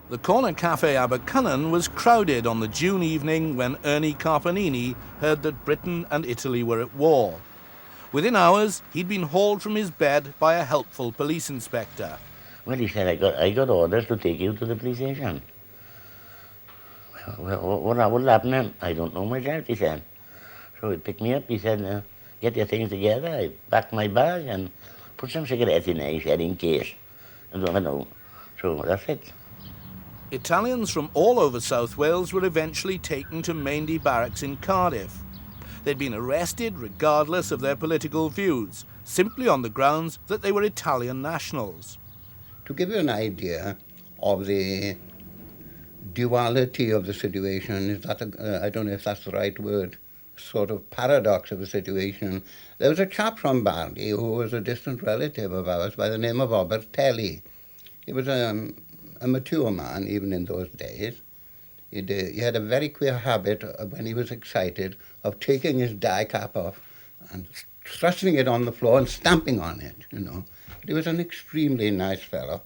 The corner cafe Abercynon was crowded on the June evening when Ernie Carpanini heard that Britain and Italy were at war. Within hours, he'd been hauled from his bed by a helpful police inspector. Well, he said, I got orders to take you to the police station. Well, what happened? I don't know myself, he said. So he picked me up, he said, get your things together. I packed my bag and put some cigarettes in there, he said, in case. I don't know. So that's it. Italians from all over South Wales were eventually taken to Maindy Barracks in Cardiff. They'd been arrested regardless of their political views, simply on the grounds that they were Italian nationals. To give you an idea of the duality of the situation, is that I don't know if that's the right word, sort of paradox of the situation. There was a chap from Bardi who was a distant relative of ours by the name of Telly. He was a mature man, even in those days. He had a very queer habit when he was excited of taking his dye cap off and thrusting it on the floor and stamping on it, you know. He was an extremely nice fellow.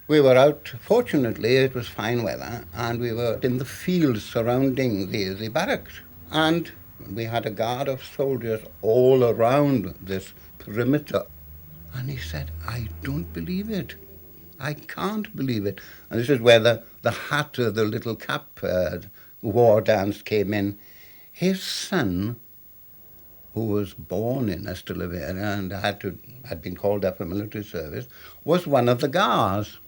We were out, fortunately, it was fine weather, and we were in the fields surrounding the barracks. And we had a guard of soldiers all around this perimeter. And he said, I don't believe it. I can't believe it. And this is where the hat, the little cap war dance came in. His son, who was born in Eidalaidd and had been called up for military service, was one of the guards.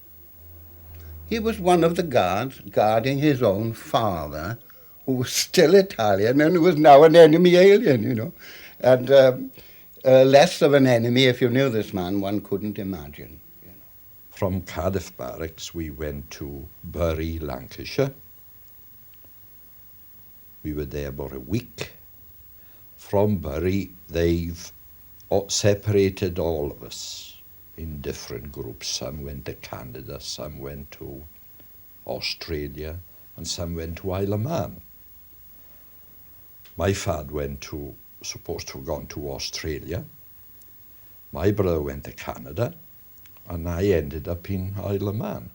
He was one of the guards guarding his own father, who was still Italian and who was now an enemy alien, you know. And less of an enemy, if you knew this man, one couldn't imagine. From Cardiff Barracks, we went to Bury, Lancashire. We were there about a week. From Bury, they've separated all of us in different groups. Some went to Canada, some went to Australia, and some went to Isle of Man. My father supposed to have gone to Australia. My brother went to Canada, and I ended up in Isle of Man.